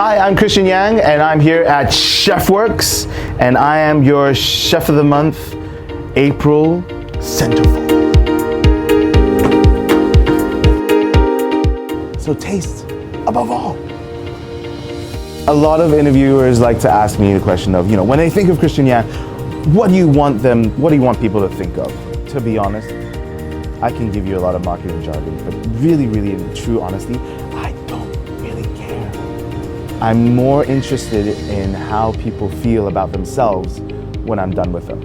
Hi, I'm Christian Yang, and I'm here at ChefWorks, and I am your Chef of the Month, April Centerfold. So taste, above all. A lot of interviewers like to ask me the question of, when they think of Christian Yang, what do you want people to think of? To be honest, I can give you a lot of marketing jargon, but really, in true honesty, I don't really care. I'm more interested in how people feel about themselves when I'm done with them.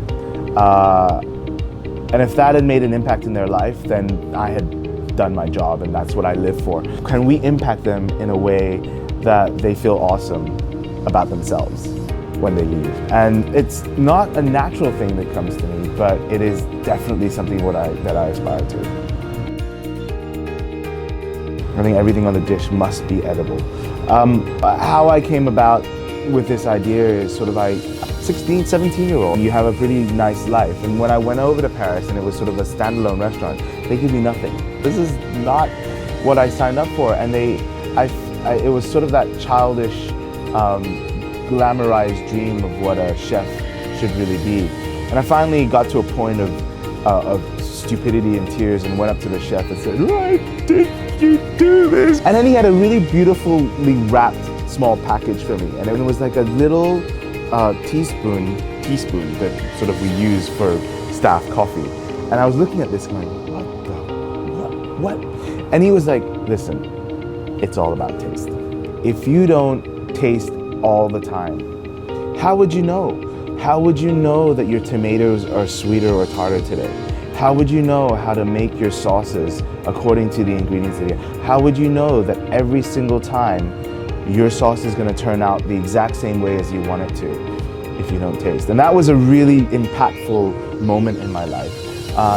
And if that had made an impact in their life, then I had done my job, and that's what I live for. Can we impact them in a way that they feel awesome about themselves when they leave? And it's not a natural thing that comes to me, but it is definitely something that I aspire to. I think everything on the dish must be edible. How I came about with this idea is sort of 16, 17-year-old. You have a pretty nice life. And when I went over to Paris and it was sort of a standalone restaurant, they give me nothing. This is not what I signed up for. And it was sort of that childish, glamorized dream of what a chef should really be. And I finally got to a point of stupidity and tears and went up to the chef and said, "Why did you do this?" And then he had a really beautifully wrapped small package for me. And it was like a little teaspoon that sort of we use for staff coffee. And I was looking at this going, what? And he was like, "Listen, it's all about taste. If you don't taste all the time, how would you know? How would you know that your tomatoes are sweeter or tartar today? How would you know how to make your sauces according to the ingredients today? How would you know that every single time your sauce is going to turn out the exact same way as you want it to if you don't taste?" And that was a really impactful moment in my life,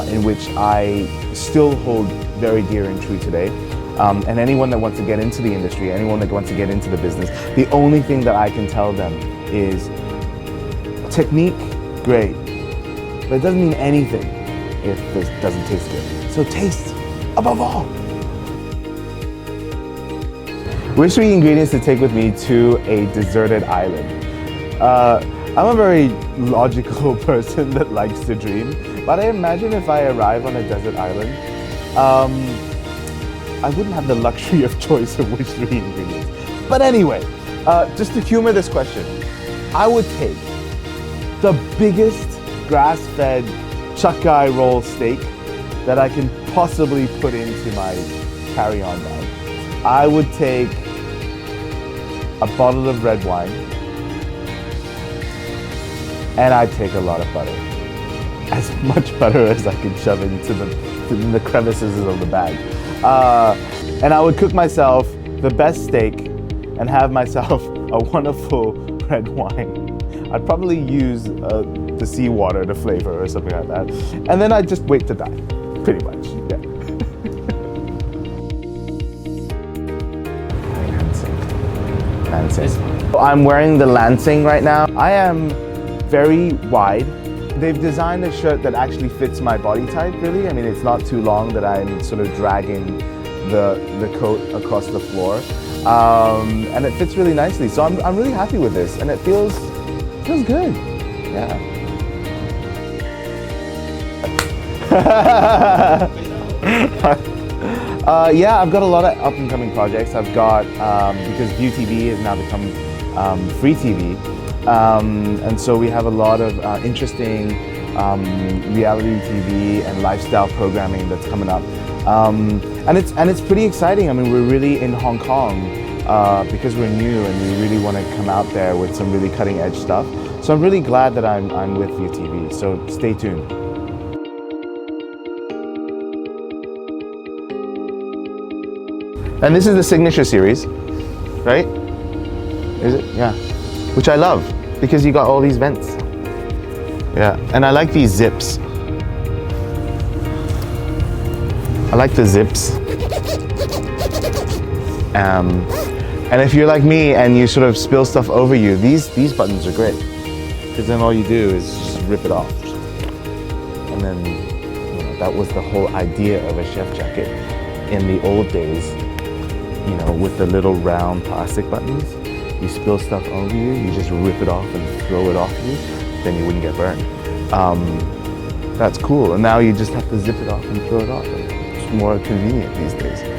in which I still hold very dear and true today. And anyone that wants to get into the industry, anyone that wants to get into the business, the only thing that I can tell them is technique, great, but it doesn't mean anything if this doesn't taste good. So taste above all. Which 3 ingredients to take with me to a deserted island? I'm a very logical person that likes to dream, but I imagine if I arrive on a desert island, I wouldn't have the luxury of choice of which 3 ingredients. But anyway, just to humor this question, I would take the biggest grass-fed chuck-eye roll steak that I can possibly put into my carry-on bag. I would take a bottle of red wine, and I'd take a lot of butter. As much butter as I could shove into the crevices of the bag. And I would cook myself the best steak and have myself a wonderful red wine. I'd probably use the seawater to flavor or something like that. And then I'd just wait to die, pretty much, yeah. Lansing. I'm wearing the Lansing right now. I am very wide. They've designed a shirt that actually fits my body type, really. I mean, it's not too long that I'm sort of dragging the coat across the floor. And it fits really nicely. So I'm really happy with this, and it feels good, yeah. Yeah, I've got a lot of up-and-coming projects. I've got, because View TV has now become free TV, and so we have a lot of interesting reality TV and lifestyle programming that's coming up. And it's pretty exciting. I mean, we're really in Hong Kong because we're new and we really want to come out there with some really cutting-edge stuff. So I'm really glad that I'm with View TV, so stay tuned. And this is the signature series, right? Is it? Yeah. Which I love, because you got all these vents. Yeah, and I like these zips. I like the zips. And if you're like me and you sort of spill stuff over you, these buttons are great, because then all you do is just rip it off. And then, that was the whole idea of a chef jacket in the old days, with the little round plastic buttons. you spill stuff over you, you just rip it off and throw it off you, then you wouldn't get burned. That's cool. And now you just have to zip it off and throw it off. It's more convenient these days.